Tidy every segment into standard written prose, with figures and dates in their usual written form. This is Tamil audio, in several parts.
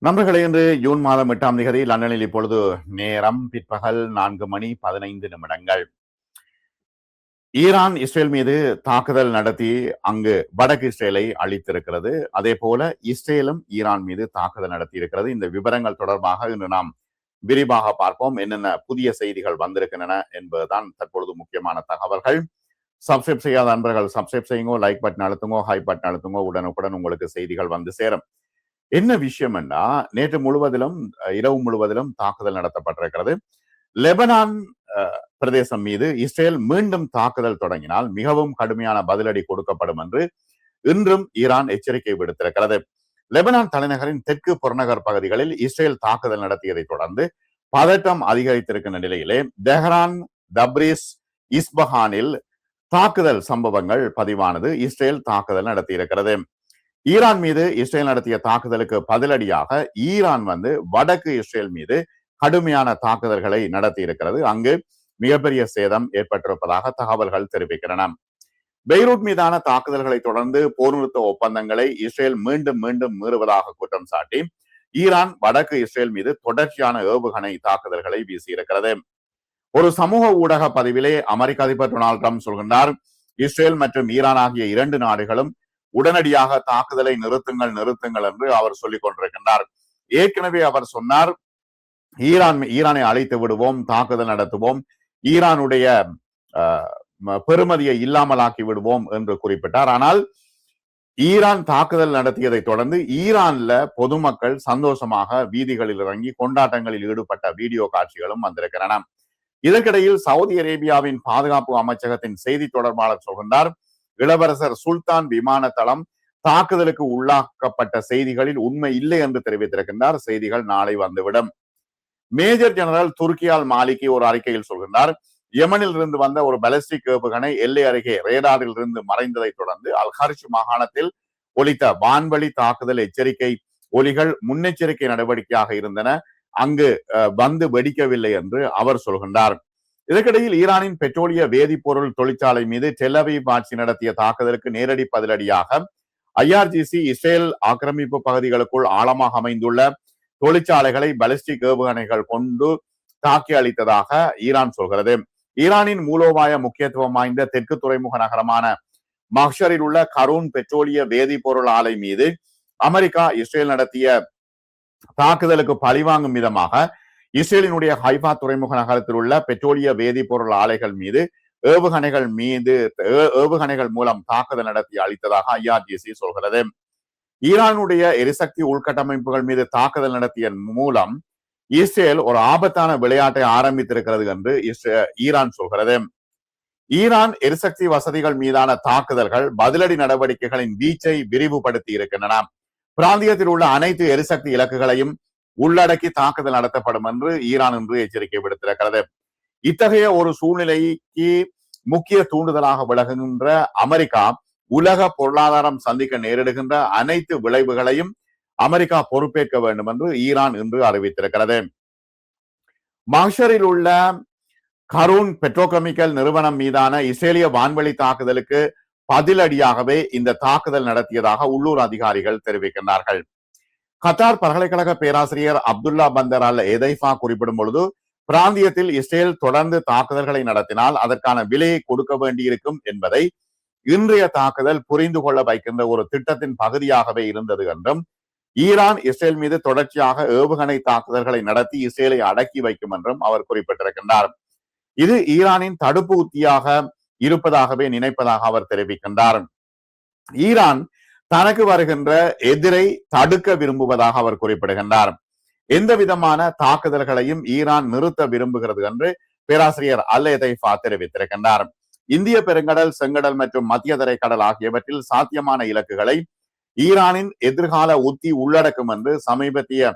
நண்பர்களே, இன்று ஜூன் மாதம் 8ஆம் தேதி லண்டனில் இப்பொழுது நேரம் பிற்பகல் 4:15 ஈரான் இஸ்ரேல் மீது தாக்குதல் நடத்தி அங்கு வடக்கு இஸ்ரேலை அழித்திருக்கிறது. அதே போல இஸ்ரேலும் ஈரான் மீது தாக்குதல் நடத்தி இருக்கிறது. இந்த விவரங்கள் தொடர்பாக இன்று நாம் விரிவாக பார்ப்போம். என்னென்ன புதிய செய்திகள் வந்திருக்கின்றன என்பதுதான் தற்பொழுது முக்கியமான தகவல்கள். சப்ஸ்கிரைப் செய்யாத நண்பர்கள் சப்ஸ்கிரைப் செய்யுங்க, லைக் பட்டன் அழுத்துங்க, ஹை பட்டன் அழுத்துங்க. உடனுக்குடன் உங்களுக்கு செய்திகள் வந்து சேரும். என்ன விஷயம் என்றா, நேற்று முழுவதிலும் இரவு முழுவதிலும் தாக்குதல் நடத்தப்பட்டிருக்கிறது. லெபனான் பிரதேசம் மீது இஸ்ரேல் மீண்டும் தாக்குதல் தொடங்கினால் மிகவும் கடுமையான பதிலடி கொடுக்கப்படும் என்று இன்றும் ஈரான் எச்சரிக்கை விடுத்திருக்கிறது. லெபனான் தலைநகரின் தெற்கு புறநகர் பகுதிகளில் இஸ்ரேல் தாக்குதல் நடத்தியதை தொடர்ந்து பதட்டம் அதிகரித்திருக்கின்ற நிலையிலே தெஹ்ரான், தப்ரிஸ், இஸ்பஹானில் தாக்குதல் சம்பவங்கள் பதிவானது. இஸ்ரேல் தாக்குதல் நடத்தியிருக்கிறது. ஈரான் மீது இஸ்ரேல் நடத்திய தாக்குதலுக்கு பதிலடியாக ஈரான் வடக்கு இஸ்ரேல் மீது கடுமையான தாக்குதல்களை நடத்தி இருக்கிறது. அங்கு மிகப்பெரிய சேதம் ஏற்பட்டிருப்பதாக தகவல்கள் தெரிவிக்கின்றன. பெய்ரூட் மீதான தாக்குதல்களை தொடர்ந்து போர் நிறுத்த ஒப்பந்தங்களை இஸ்ரேல் மீண்டும் மீண்டும் மீறுவதாக குற்றம் சாட்டி ஈரான் வடக்கு இஸ்ரேல் மீது தொடர்ச்சியான ஏவுகணை தாக்குதல்களை வீசியிருக்கிறது. ஒரு சமூக ஊடக பதிவிலே அமெரிக்க அதிபர் டொனால்ட் ட்ரம்ப் சொல்கின்றார், இஸ்ரேல் மற்றும் ஈரான் ஆகிய இரண்டு நாடுகளும் உடனடியாக தாக்குதலை நிறுத்துங்கள் என்று அவர் சொல்லிக் கொண்டிருக்கின்றார். ஏற்கனவே அவர் சொன்னார், ஈரானை அழைத்து விடுவோம், தாக்குதல் நடத்துவோம், ஈரானுடைய பெருமதியை இல்லாமலாக்கி விடுவோம் என்று குறிப்பிட்டார். ஆனால் ஈரான் தாக்குதல் நடத்தியதை தொடர்ந்து ஈரான்ல பொதுமக்கள் சந்தோஷமாக வீதிகளில் இறங்கி கொண்டாட்டங்களில் ஈடுபட்ட வீடியோ காட்சிகளும் வந்திருக்கின்றன. இதற்கிடையில் சவுதி அரேபியாவின் பாதுகாப்பு அமைச்சகத்தின் செய்தி தொடர்பாளர் சொல்கின்றார், இளவரசர் சுல்தான் விமான தளம் தாக்குதலுக்கு உள்ளாக்கப்பட்ட செய்திகளில் உண்மை இல்லை என்று தெரிவித்திருக்கின்றார். செய்திகள் நாளை வந்துவிடும். மேஜர் ஜெனரல் துர்கியால் மாலிகி ஒரு அறிக்கையில் சொல்கின்றார், யமனில் இருந்து வந்த ஒரு பாலிஸ்டிக் ஏவுகணை எல்லை அருகே ரேடாரில் இருந்து மறைந்ததை தொடர்ந்து அல்-ஹர்ஷ் மாகாணத்தில் ஒலித்த வான்வழி தாக்குதல் எச்சரிக்கை ஒலிகள் முன்னெச்சரிக்கை நடவடிக்கையாக இருந்தன, அங்கு வந்து வெடிக்கவில்லை என்று அவர் சொல்கின்றார். இதற்கிடையில் ஈரானின் பெட்ரோலிய வேதிப்பொருள் தொழிற்சாலை மீது டெல் அவீவ் ஆட்சி நடத்திய தாக்குதலுக்கு நேரடி பதிலடியாக ஐஆர்ஜிசி இஸ்ரேல் ஆக்கிரமிப்பு பகுதிகளுக்குள் ஆழமாக அமைந்துள்ள தொழிற்சாலைகளை பாலிஸ்டிக் ஏவுகணைகள் கொண்டு தாக்கி அளித்ததாக ஈரான் சொல்கிறது. ஈரானின் மூலோபாய முக்கியத்துவம் வாய்ந்த தெற்கு துறைமுக நகரமான மஹ்ஷரில் உள்ள கரூன் பெட்ரோலிய வேதிப்பொருள் ஆலை மீது அமெரிக்கா இஸ்ரேல் நடத்திய தாக்குதலுக்கு பழிவாங்கும் விதமாக இஸ்ரேலினுடைய ஹைஃபா துறைமுக நகரத்தில் உள்ள பெட்ரோலிய வேதிப்பொருள் ஆலைகள் மீது ஏவுகணைகள் மூலம் தாக்குதல் நடத்தி அளித்ததாக ஐஆர்ஜிசி சொல்கிறது. ஈரானுடைய எரிசக்தி உள்கட்டமைப்புகள் மீது தாக்குதல் நடத்திய மூலம் இஸ்ரேல் ஒரு ஆபத்தான விளையாட்டை ஆரம்பித்திருக்கிறது என்று ஈரான் சொல்கிறது. ஈரான் எரிசக்தி வசதிகள் மீதான தாக்குதல்கள் பதிலடி நடவடிக்கைகளின் வீச்சை விரிவுபடுத்தி இருக்கின்றன. பிராந்தியத்தில் உள்ள அனைத்து எரிசக்தி இலக்குகளையும் உள்ளடக்கி தாக்குதல் நடத்தப்படும் என்று ஈரான் இன்று எச்சரிக்கை விடுத்திருக்கிறது. இத்தகைய ஒரு சூழ்நிலைக்கு முக்கிய தூண்டுதலாக விளங்குகின்ற அமெரிக்கா உலக பொருளாதாரம் சந்திக்க நேரிடுகின்ற அனைத்து விளைவுகளையும் அமெரிக்கா பொறுப்பேற்க வேண்டும் என்று ஈரான் இன்று அறிவித்திருக்கிறது. மஹ்ஷரில் உள்ள கரூன் பெட்ரோகெமிக்கல் நிறுவனம் மீதான இஸ்ரேலிய வான்வழி தாக்குதலுக்கு பதிலடியாகவே இந்த தாக்குதல் நடத்தியதாக உள்ளூர் அதிகாரிகள் தெரிவிக்கின்றார்கள். கத்தார் பல்கலைக்கழக பேராசிரியர் அப்துல்லா பந்தர் அல் எதைஃபா குறிப்பிடும் பொழுது, பிராந்தியத்தில் இஸ்ரேல் தொடர்ந்து தாக்குதல்களை நடத்தினால் அதற்கான விலையை கொடுக்க வேண்டியிருக்கும் என்பதை இன்றைய தாக்குதல் புரிந்து கொள்ள வைக்கின்ற ஒரு திட்டத்தின் பகுதியாகவே இருந்தது என்றும், ஈரான் இஸ்ரேல் மீது தொடர்ச்சியாக ஏவுகணை தாக்குதல்களை நடத்தி இஸ்ரேலை அடக்கி வைக்கும் என்றும் அவர் குறிப்பிட்டிருக்கின்றார். இது ஈரானின் தடுப்பு உத்தியாக இருப்பதாகவே நினைப்பதாக அவர் தெரிவிக்கின்றார். ஈரான் தனக்கு வருகின்ற எதிரை தடுக்க விரும்புவதாக அவர் குறிப்பிடுகின்றார். எந்த விதமான தாக்குதல்களையும் ஈரான் நிறுத்த விரும்புகிறது என்று பேராசிரியர் அல் எதைஃபா தெரிவித்திருக்கின்றார். இந்திய பெருங்கடல், செங்கடல் மற்றும் மத்திய தரைக்கடல் ஆகியவற்றில் சாத்தியமான இலக்குகளை ஈரானின் எதிர்கால உத்தி உள்ளடக்கும் என்று சமீபத்திய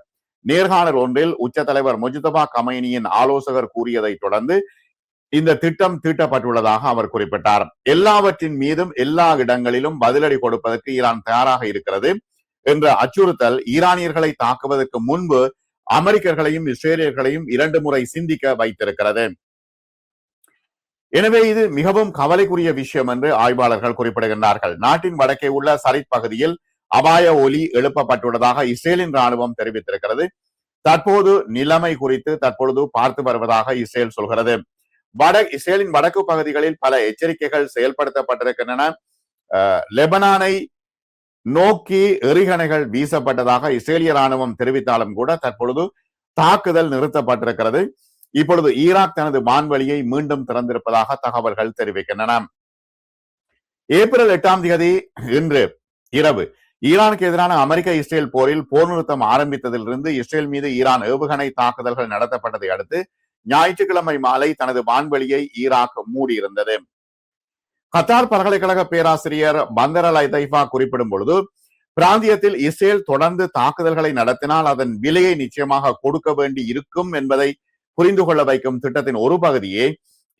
நேர்காணல் ஒன்றில் உச்ச தலைவர் முஜ்தபா கமைனியின் ஆலோசகர் கூறியதை தொடர்ந்து இந்த திட்டம் தீட்டப்பட்டுள்ளதாக அவர் குறிப்பிட்டார். எல்லாவற்றின் மீதும் எல்லா இடங்களிலும் பதிலடி கொடுப்பதற்கு ஈரான் தயாராக இருக்கிறது என்ற அச்சுறுத்தல் ஈரானியர்களை தாக்குவதற்கு முன்பு அமெரிக்கர்களையும் இஸ்ரேலியர்களையும் 2 முறை சிந்திக்க வைத்திருக்கிறது. எனவே இது மிகவும் கவலைக்குரிய விஷயம் என்று ஆய்வாளர்கள் குறிப்பிடுகின்றார்கள். நாட்டின் வடக்கே உள்ள சரித் பகுதியில் அபாய ஒலி எழுப்பப்பட்டுள்ளதாக இஸ்ரேலின் ராணுவம் தெரிவித்திருக்கிறது. தற்போது நிலைமை குறித்து தற்பொழுது பார்த்து வருவதாக இஸ்ரேல் சொல்கிறது. இஸ்ரேலின் வடக்கு பகுதிகளில் பல எச்சரிக்கைகள் செயல்படுத்தப்பட்டிருக்கின்றன. லெபனானை நோக்கி எறிகணைகள் வீசப்பட்டதாக இஸ்ரேலிய ராணுவம் தெரிவித்தாலும் கூட தற்பொழுது தாக்குதல் நிறுத்தப்பட்டிருக்கிறது. இப்பொழுது ஈராக் தனது வான்வழியை மீண்டும் திறந்திருப்பதாக தகவல்கள் தெரிவிக்கின்றன. ஏப்ரல் 8ஆம் தேதி இன்று இரவு ஈரானுக்கு எதிரான அமெரிக்க இஸ்ரேல் போரில் போர் நிறுத்தம் ஆரம்பித்ததிலிருந்து இஸ்ரேல் மீது ஈரான் ஏவுகணை தாக்குதல்கள் நடத்தப்பட்டதை அடுத்து ஞாயிற்றுக்கிழமை மாலை தனது வான்வெளியை ஈராக் மூடியிருந்தது. கத்தார் பல்கலைக்கழக பேராசிரியர் பந்தர் அல் ஐதைஃபா குறிப்பிடும் பொழுது, பிராந்தியத்தில் இஸ்ரேல் தொடர்ந்து தாக்குதல்களை நடத்தினால் அதன் விலையை நிச்சயமாக கொடுக்க வேண்டி இருக்கும் என்பதை புரிந்து கொள்ள வைக்கும் திட்டத்தின் ஒரு பகுதியே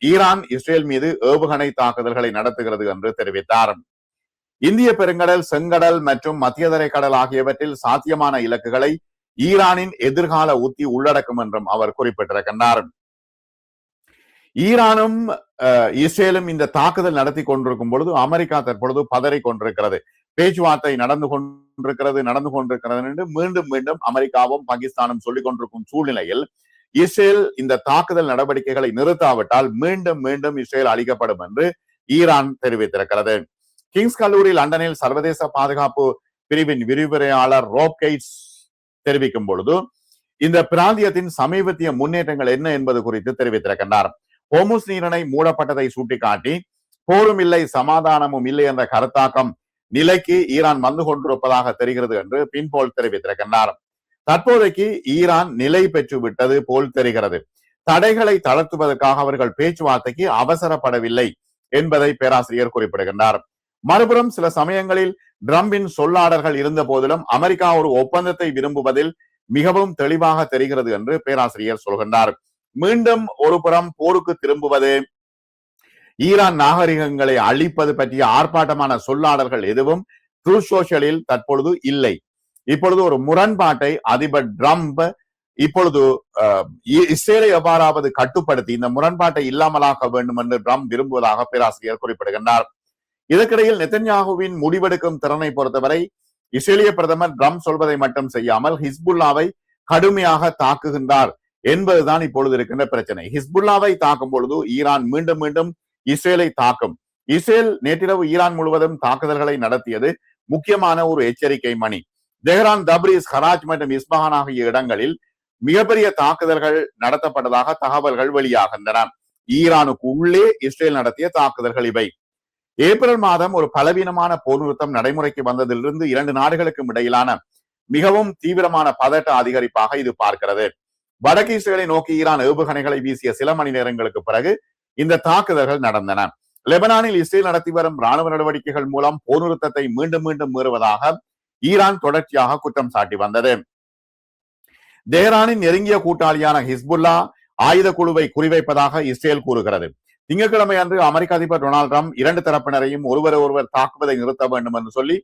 ஈரான் இஸ்ரேல் மீது ஏவுகணை தாக்குதல்களை நடத்துகிறது என்று தெரிவித்தார். இந்திய பெருங்கடல், செங்கடல் மற்றும் மத்திய தரை கடல் ஆகியவற்றில் சாத்தியமான இலக்குகளை ஈரானின் எதிர்கால உத்தி உள்ளடக்கும் என்றும் அவர் குறிப்பிட்டிருக்கின்றார். ஈரானும் இஸ்ரேலும் இந்த தாக்குதல் நடத்தி கொண்டிருக்கும் பொழுது அமெரிக்கா தற்பொழுது பதறி கொண்டிருக்கிறது. பேச்சுவார்த்தை நடந்து கொண்டிருக்கிறது என்று மீண்டும் மீண்டும் அமெரிக்காவும் பாகிஸ்தானும் சொல்லிக் கொண்டிருக்கும் சூழ்நிலையில் இஸ்ரேல் இந்த தாக்குதல் நடவடிக்கைகளை நிறுத்தாவிட்டால் மீண்டும் மீண்டும் இஸ்ரேல் அளிக்கப்படும் என்று ஈரான் தெரிவித்திருக்கிறது. கிங்ஸ் கல்லூரி லண்டனில் சர்வதேச பாதுகாப்பு பிரிவின் விரிவுரையாளர் ரோப் கெய்ட்ஸ் தெரிவிக்கும் பொழுது இந்த பிராந்தியத்தின் சமீபத்திய முன்னேற்றங்கள் என்ன என்பது குறித்து தெரிவித்திருக்கின்றார். ஹோமுஸ் நீரிணை மூடப்பட்டதை சுட்டிக்காட்டி போரும் இல்லை சமாதானமும் இல்லை என்ற கருத்தாக்கம் நிலைக்கு ஈரான் வந்து கொண்டிருப்பதாக தெரிகிறது என்று பின்போல் தெரிவித்திருக்கின்றார். தற்போதைக்கு ஈரான் நிலை பெற்று விட்டது போல் தெரிகிறது. தடைகளை தளர்த்துவதற்காக அவர்கள் பேச்சுவார்த்தைக்கு அவசரப்படவில்லை என்பதை பேராசிரியர் குறிப்பிடுகின்றார். மறுபுறம் சில சமயங்களில் ட்ரம்பின் சொல்லாடல்கள் இருந்த போதிலும் அமெரிக்கா ஒரு ஒப்பந்தத்தை விரும்புவதில் மிகவும் தெளிவாக தெரிகிறது என்று பேராசிரியர் சொல்கின்றார். மீண்டும் ஒரு புறம் போருக்கு திரும்புவது, ஈரான் நாகரிகங்களை அழிப்பது பற்றிய ஆர்ப்பாட்டமான சொல்லாடல்கள் எதுவும் ட்ரூத் சோஷியலில் தற்பொழுது இல்லை. இப்பொழுது ஒரு முரண்பாட்டை அதிபர் ட்ரம்ப் இப்பொழுது இஸ்ரேலை எவ்வாறாவது கட்டுப்படுத்தி இந்த முரண்பாட்டை இல்லாமலாக்க வேண்டும் என்று ட்ரம்ப் விரும்புவதாக பேராசிரியர் குறிப்பிடுகின்றார். இதற்கிடையில் நெத்தன்யாகுவின் முடிவெடுக்கும் திறனை பொறுத்தவரை இஸ்ரேலிய பிரதமர் ட்ரம்ப் சொல்வதை மட்டும் செய்யாமல் ஹிஸ்புல்லாவை கடுமையாக தாக்குகின்றார் என்பதுதான் இப்பொழுது இருக்கின்ற பிரச்சனை. ஹிஸ்புல்லாவை தாக்கும் பொழுது ஈரான் மீண்டும் மீண்டும் இஸ்ரேலை தாக்கும். இஸ்ரேல் நேற்றிரவு ஈரான் முழுவதும் தாக்குதல்களை நடத்தியது முக்கியமான ஒரு எச்சரிக்கை மணி. தெஹ்ரான், தப்ரீஸ், கராச் மற்றும் இஸ்பஹான் ஆகிய இடங்களில் மிகப்பெரிய தாக்குதல்கள் நடத்தப்பட்டதாக தகவல்கள் வெளியாகின்றன. ஈரானுக்கு உள்ளே இஸ்ரேல் நடத்திய தாக்குதல்கள் இவை. ஏப்ரல் மாதம் ஒரு பலவீனமான போர் நிறுத்தம் நடைமுறைக்கு வந்ததிலிருந்து இரண்டு நாடுகளுக்கும் இடையிலான மிகவும் தீவிரமான பதட்ட அதிகரிப்பாக இது பார்க்கிறது. வடக்கு இஸ்ரேலை நோக்கி ஈரான் ஏவுகணைகளை வீசிய சில மணி நேரங்களுக்கு பிறகு இந்த தாக்குதல்கள் நடந்தன. லெபனானில் இஸ்ரேல் நடத்தி வரும் ராணுவ நடவடிக்கைகள் மூலம் போர் நிறுத்தத்தை மீண்டும் மீண்டும் மீறுவதாக ஈரான் தொடர்ச்சியாக குற்றம் சாட்டி வந்தது. தெஹ்ரானின் நெருங்கிய கூட்டாளியான ஹிஸ்புல்லா ஆயுத குழுவை குறிவைப்பதாக இஸ்ரேல் கூறுகிறது. திங்கட்கிழமை அன்று அமெரிக்க அதிபர் டொனால்டு ட்ரம்ப் இரண்டு தரப்பினரையும் ஒருவர் தாக்குவதை நிறுத்த வேண்டும் என்று சொல்லி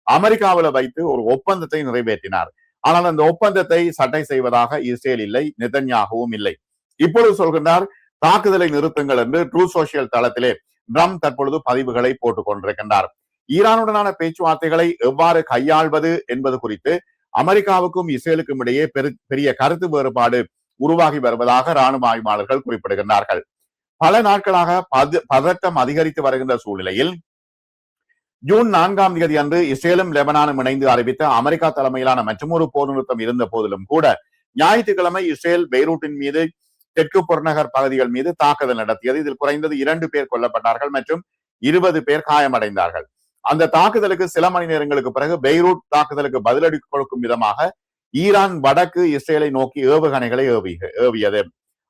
அமெரிக்காவில் வைத்து ஒரு ஒப்பந்தத்தை நிறைவேற்றினார். ஆனால் அந்த ஒப்பந்தத்தை சட்டை செய்வதாக இஸ்ரேல் இல்லை, நெதன்யாகுவும் இல்லை. இப்பொழுது சொல்கின்றார் தாக்குதலை நிறுத்துங்கள் என்று ட்ரூத் சோஷியல் தளத்திலே ட்ரம்ப் தற்பொழுது பதிவுகளை போட்டுக் கொண்டிருக்கின்றார். ஈரானுடனான பேச்சுவார்த்தைகளை எவ்வாறு கையாள்வது என்பது குறித்து அமெரிக்காவுக்கும் இஸ்ரேலுக்கும் இடையே பெரிய கருத்து வேறுபாடு உருவாகி வருவதாக ராணுவ ஆய்வாளர்கள் குறிப்பிடுகின்றார்கள். பல நாட்களாக பதட்டம் அதிகரித்து வருகின்ற சூழ்நிலையில் ஜூன் 4ஆம் தேதி அன்று இஸ்ரேலும் லெபனானும் இணைந்து அறிவித்த அமெரிக்கா தலைமையிலான மற்றொரு போர் நிறுத்தம் இருந்த போதிலும் கூட ஞாயிற்றுக்கிழமை இஸ்ரேல் பெய்ரூட்டின் மீது தெற்கு புறநகர் பகுதிகள் மீது தாக்குதல் நடத்தியது. இதில் குறைந்தது 2 பேர் கொல்லப்பட்டார்கள் மற்றும் 20 பேர் காயமடைந்தார்கள். அந்த தாக்குதலுக்கு சில மணி நேரங்களுக்கு பிறகு பெய்ரூட் தாக்குதலுக்கு பதிலடி கொடுக்கும் விதமாக ஈரான் வடக்கு இஸ்ரேலை நோக்கி ஏவுகணைகளை ஏவியது.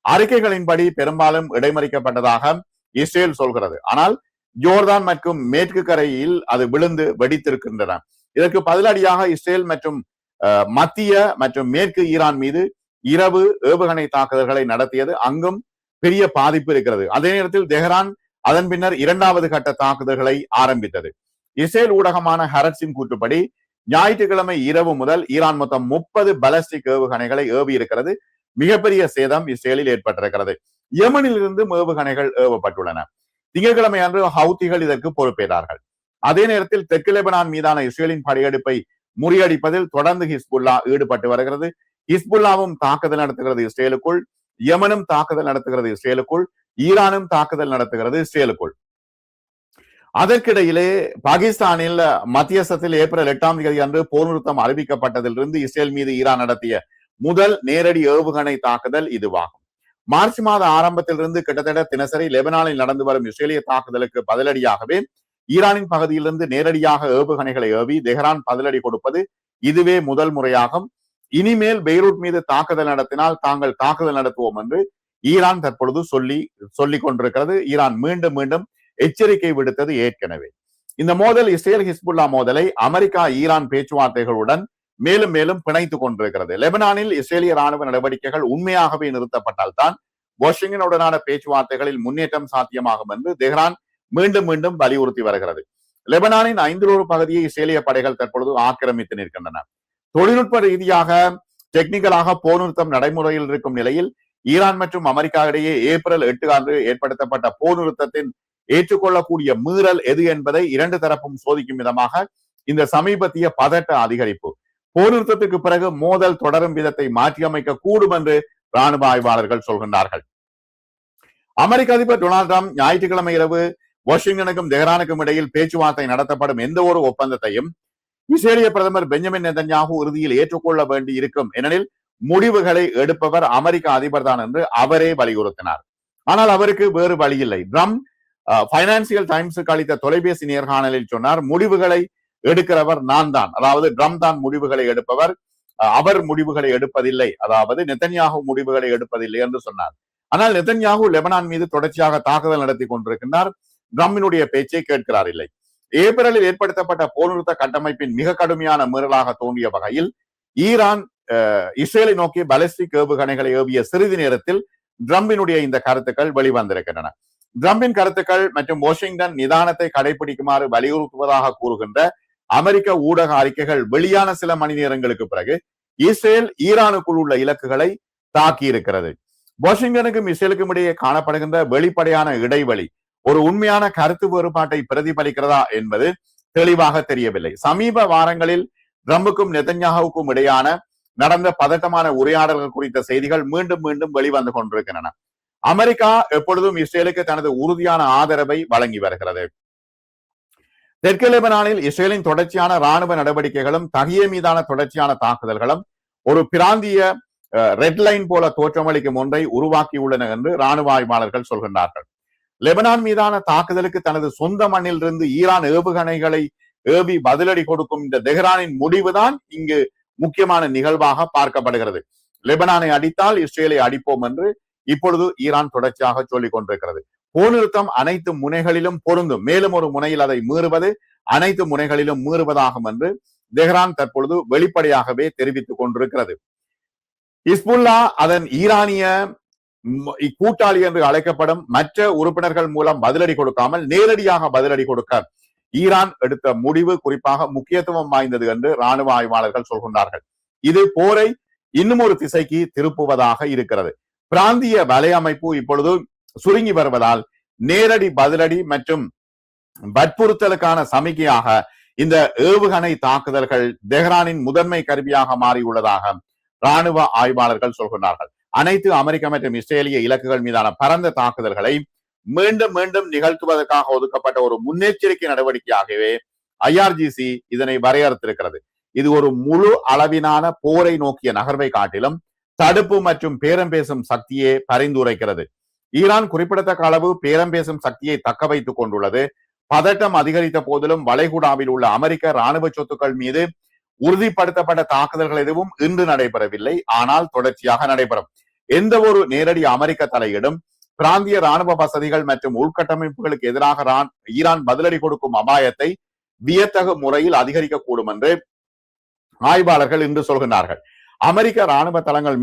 அறிக்கைகளின்படி பெரும்பாலும் இடைமறிக்கப்பட்டதாக இஸ்ரேல் சொல்கிறது. ஆனால் ஜோர்தான் மற்றும் மேற்கு கரையில் அது விழுந்து வெடித்திருக்கின்றன. இதற்கு பதிலடியாக இஸ்ரேல் மற்றும் மத்திய மற்றும் மேற்கு ஈரான் மீது இரவு ஏவுகணை தாக்குதல்களை நடத்தியது. அங்கும் பெரிய பாதிப்பு இருக்கிறது. அதே நேரத்தில் தெஹ்ரான் அதன் பின்னர் 2வது கட்ட தாக்குதல்களை ஆரம்பித்தது. இஸ்ரேல் ஊடகமான ஹரட்ஸின் கூற்றுப்படி ஞாயிற்றுக்கிழமை இரவு முதல் ஈரான் மொத்தம் 30 பாலிஸ்டிக் ஏவுகணைகளை ஏவி இருக்கிறது. மிகப்பெரிய சேதம் இஸ்ரேலில் ஏற்பட்டிருக்கிறது. யெமனில் இருந்து ஏவுகணைகள் ஏவப்பட்டுள்ளன. திங்கட்கிழமை அன்று ஹவுத்திகள் இதற்கு பொறுப்பேற்றார்கள். அதே நேரத்தில் தெற்கு லெபனான் மீதான இஸ்ரேலின் படையெடுப்பை முறியடிப்பதில் தொடர்ந்து ஹிஸ்புல்லா ஈடுபட்டு வருகிறது. ஹிஸ்புல்லாவும் தாக்குதல் நடத்துகிறது இஸ்ரேலுக்குள், யமனும் தாக்குதல் நடத்துகிறது இஸ்ரேலுக்குள், ஈரானும் தாக்குதல் நடத்துகிறது இஸ்ரேலுக்குள். அதற்கிடையிலே பாகிஸ்தானில் மத்தியஸ்தத்தில் ஏப்ரல் 8ஆம் தேதி அன்று போர் நிறுத்தம் அறிவிக்கப்பட்டதிலிருந்து இஸ்ரேல் மீது ஈரான் நடத்திய முதல் நேரடி ஏவுகணை தாக்குதல் இதுவாகும். மார்ச் மாத ஆரம்பத்திலிருந்து கிட்டத்தட்ட தினசரி லெபனானில் நடந்து வரும் இஸ்ரேலிய தாக்குதலுக்கு பதிலடியாகவே ஈரானின் பகுதியிலிருந்து நேரடியாக ஏவுகணைகளை ஏவி தெஹ்ரான் பதிலடி கொடுப்பது இதுவே முதல் முறையாகும். இனிமேல் பெய்ரூட் மீது தாக்குதல் நடத்தினால் தாங்கள் தாக்குதல் நடத்துவோம் என்று ஈரான் தற்பொழுது சொல்லிக் கொண்டிருக்கிறது. ஈரான் மீண்டும் மீண்டும் எச்சரிக்கை விடுத்தது ஏற்கனவே. இந்த மோதல் இஸ்ரேல் ஹிஸ்புல்லா மோதலை அமெரிக்கா ஈரான் பேச்சுவார்த்தைகளுடன் மேலும் மேலும் பிணைத்துக் கொண்டிருக்கிறது. லெபனானில் இஸ்ரேலிய ராணுவ நடவடிக்கைகள் உண்மையாகவே நிறுத்தப்பட்டால் தான் வாஷிங்டனுடனான பேச்சுவார்த்தைகளில் முன்னேற்றம் சாத்தியமாகும் என்று தெஹ்ரான் மீண்டும் மீண்டும் வலியுறுத்தி வருகிறது. லெபனானின் 1/5 பகுதியை இஸ்ரேலிய படைகள் தற்பொழுது ஆக்கிரமித்து நிற்கின்றன. தொழில்நுட்ப ரீதியாக டெக்னிக்கலாக போர் நிறுத்தம் நடைமுறையில் இருக்கும் நிலையில் ஈரான் மற்றும் அமெரிக்கா இடையே ஏப்ரல் 8 அன்று ஏற்படுத்தப்பட்ட போர் நிறுத்தத்தின் ஏற்றுக்கொள்ளக்கூடிய மீறல் எது என்பதை இரண்டு தரப்பும் சோதிக்கும் விதமாக இந்த சமீபத்திய பதட்ட அதிகரிப்பு போர் நிறுத்தத்துக்கு பிறகு மோதல் தொடரும் விதத்தை மாற்றியமைக்க கூடும் என்று ராணுவ ஆய்வாளர்கள் சொல்கின்றார்கள். அமெரிக்க அதிபர் டொனால்டு டிரம்ப் ஞாயிற்றுக்கிழமை இரவு வாஷிங்டனுக்கும் தெஹ்ரானுக்கும் இடையில் பேச்சுவார்த்தை நடத்தப்படும் எந்த ஒரு ஒப்பந்தத்தையும் இஸ்ரேலிய பிரதமர் பெஞ்சமின் நெதன்யாகு இறுதியில் ஏற்றுக்கொள்ள வேண்டி இருக்கும், ஏனெனில் முடிவுகளை எடுப்பவர் அமெரிக்க அதிபர் தான் என்று அவரே வலியுறுத்தினார். ஆனால் அவருக்கு வேறு வழி இல்லை. டிரம்ப் பைனான்சியல் டைம்ஸுக்கு அளித்த தொலைபேசி நேர்காணலில் சொன்னார், முடிவுகளை எடுக்கிறவர் நான் தான், அதாவது டிரம்ப் தான் முடிவுகளை எடுப்பவர், அவர் முடிவுகளை எடுப்பதில்லை, அதாவது நெதன்யாகு முடிவுகளை எடுப்பதில்லை என்று சொன்னார். ஆனால் நெதன்யாகு லெபனான் மீது தொடர்ச்சியாக தாக்குதல் நடத்தி கொண்டிருக்கின்றார். டிரம்பினுடைய பேச்சை கேட்கிறார் இல்லை. ஏப்ரலில் ஏற்படுத்தப்பட்ட போர் நிறுத்த கட்டமைப்பின் மிக கடுமையான மீறலாக தோன்றிய வகையில் ஈரான் இஸ்ரேலை நோக்கி பாலிஸ்டிக் ஏவுகணைகளை ஏவிய சிறிது நேரத்தில் டிரம்பினுடைய இந்த கருத்துக்கள் வெளிவந்திருக்கின்றன. டிரம்பின் கருத்துக்கள் மற்றும் வாஷிங்டன் நிதானத்தை கடைபிடிக்குமாறு வலியுறுத்துவதாக கூறுகின்ற அமெரிக்க ஊடக அறிக்கைகள் வெளியான சில மணி நேரங்களுக்கு பிறகு இஸ்ரேல் ஈரானுக்குள் உள்ள இலக்குகளை தாக்கி இருக்கிறது. வாஷிங்டனுக்கும் இஸ்ரேலுக்கும் இடையே காணப்படுகின்ற வெளிப்படையான இடைவெளி ஒரு உண்மையான கருத்து வேறுபாட்டை பிரதிபலிக்கிறதா என்பது தெளிவாக தெரியவில்லை. சமீப வாரங்களில் டிரம்புக்கும் நெதன்யாகுவுக்கும் இடையான நடந்த பதட்டமான உரையாடல்கள் குறித்த செய்திகள் மீண்டும் மீண்டும் வெளிவந்து கொண்டிருக்கின்றன. அமெரிக்கா எப்பொழுதும் இஸ்ரேலுக்கு தனது உறுதியான ஆதரவை வழங்கி வருகிறது. தெற்கு லெபனானில் இஸ்ரேலின் தொடர்ச்சியான ராணுவ நடவடிக்கைகளும் தகிய மீதான தொடர்ச்சியான தாக்குதல்களும் ஒரு பிராந்திய ரெட் லைன் போல தோற்றமளிக்கும் ஒன்றை உருவாக்கியுள்ளன என்று ராணுவ ஆய்வாளர்கள் சொல்கின்றார்கள். லெபனான் மீதான தாக்குதலுக்கு தனது சொந்த மண்ணில் இருந்து ஈரான் ஏவுகணைகளை ஏவி பதிலடி கொடுக்கும் இந்த தெஹ்ரானின் முடிவுதான் இங்கு முக்கியமான நிகழ்வாக பார்க்கப்படுகிறது. லெபனானை அடித்தால் இஸ்ரேலை அடிப்போம் என்று இப்பொழுது ஈரான் தொடர்ச்சியாக சொல்லிக் கொண்டிருக்கிறது. போர் நிறுத்தம் அனைத்து முனைகளிலும் பொருந்தும், மேலும் ஒரு முனையில் அதை மீறுவது அனைத்து முனைகளிலும் மீறுவதாகும் என்று தெஹ்ரான் தற்பொழுது வெளிப்படையாகவே தெரிவித்துக் கொண்டிருக்கிறது. ஹிஸ்புல்லா அதன் ஈரானிய கூட்டாளி என்று அழைக்கப்படும் மற்ற உறுப்பினர்கள் மூலம் பதிலடி கொடுக்காமல் நேரடியாக பதிலடி கொடுக்க ஈரான் எடுத்த முடிவு குறிப்பாக முக்கியத்துவம் வாய்ந்தது என்று ராணுவ ஆய்வாளர்கள் சொல்கின்றார்கள். இது போரை இன்னும் ஒரு திசைக்கு திருப்புவதாக இருக்கிறது. பிராந்திய வலையமைப்பு இப்பொழுது சுருங்கி வருவதால் நேரடி பதிலடி மற்றும் வற்புறுத்தலுக்கான சமிக்கையாக இந்த ஏவுகணை தாக்குதல்கள் தெஹ்ரானின் முதன்மை கருவியாக மாறியுள்ளதாக ராணுவ ஆய்வாளர்கள் சொல்கின்றார்கள். அனைத்து அமெரிக்க மற்றும் இஸ்ரேலிய இலக்குகள் மீதான பரந்த தாக்குதல்களை மீண்டும் மீண்டும் நிகழ்த்துவதற்காக ஒதுக்கப்பட்ட ஒரு முன்னெச்சரிக்கை நடவடிக்கையாகவே IRGC இதனை வரையறுத்திருக்கிறது. இது ஒரு முழு அளவிலான போரை நோக்கிய நகர்வை காட்டிலும் தடுப்பு மற்றும் பேரம் பேசும் சக்தியை பரிந்துரைக்கிறது. ஈரான் குறிப்பிடத்தக்க அளவு பேரம் பேசும் சக்தியை தக்க வைத்துக் கொண்டுள்ளது. பதட்டம் அதிகரித்த போதிலும் வளைகுடாவில் உள்ள அமெரிக்க ராணுவ சொத்துக்கள் மீது உறுதிப்படுத்தப்பட்ட தாக்குதல்கள் எதுவும் இன்று நடைபெறவில்லை, ஆனால் தொடர்ச்சியாக நடைபெறும். எந்த ஒரு நேரடி அமெரிக்க தலையீடும் பிராந்திய ராணுவ வசதிகள் மற்றும் உள்கட்டமைப்புகளுக்கு எதிராக ஈரான் பதிலடி கொடுக்கும் அபாயத்தை வியத்தகு முறையில் அதிகரிக்கக்கூடும் என்று ஆய்வாளர்கள் இன்று சொல்கின்றார்கள். அமெரிக்க ராணுவ தளங்கள்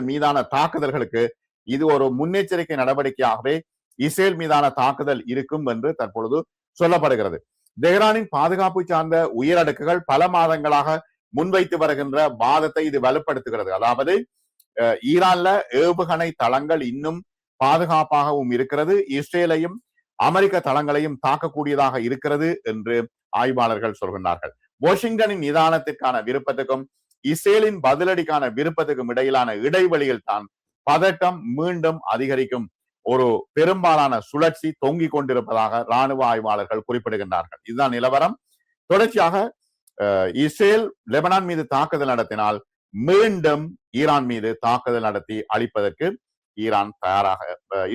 மீதான தாக்குதல்களுக்கு இது ஒரு முன்னெச்சரிக்கை நடவடிக்கையாகவே இஸ்ரேல் மீதான தாக்குதல் இருக்கும் என்று தற்பொழுது சொல்லப்படுகிறது. தெஹ்ரானின் பாதுகாப்பு சார்ந்த உயரடுக்குகள் பல மாதங்களாக முன்வைத்து வருகின்ற வாதத்தை இது வலுப்படுத்துகிறது. அதாவது ஈரான்ல ஏவுகணை தளங்கள் இன்னும் பாதுகாப்பாகவும் இருக்கிறது, இஸ்ரேலையும் அமெரிக்க தளங்களையும் தாக்கக்கூடியதாக இருக்கிறது என்று ஆய்வாளர்கள் சொல்கின்றார்கள். வாஷிங்டனின் நிதானத்திற்கான விருப்பத்துக்கும் இஸ்ரேலின் பதிலடிக்கான விருப்பத்துக்கும் இடையிலான இடைவெளியில் தான் பதட்டம் மீண்டும் அதிகரிக்கும் ஒரு பெரும்பாலான சுழற்சி தொங்கிக் கொண்டிருப்பதாக இராணுவ ஆய்வாளர்கள் குறிப்பிடுகின்றார்கள். இதுதான் நிலவரம். தொடர்ச்சியாக இஸ்ரேல் லெபனான் மீது தாக்குதல் நடத்தினால் மீண்டும் ஈரான் மீது தாக்குதல் நடத்தி அழிப்பதற்கு ஈரான் தயாராக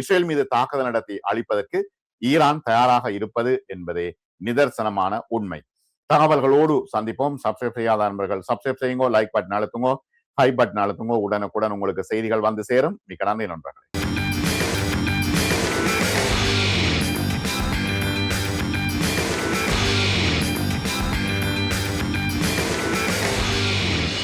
இஸ்ரேல் மீது தாக்குதல் நடத்தி அழிப்பதற்கு ஈரான் தயாராக இருப்பது என்பதே நிதர்சனமான உண்மை. தகவல்களோடு சந்திப்போம். சப்ஸ்கிரைப் செய்யாத நண்பர்கள் சப்ஸ்கிரைப் செய்யுங்கோ, லைக் பட்டன் அழுத்துங்கோ, ஹை பட்டன் அழுத்துங்கோ. உடனுக்குடன் உங்களுக்கு செய்திகள் வந்து சேரும். மிக்க நன்றி நண்பர்களே.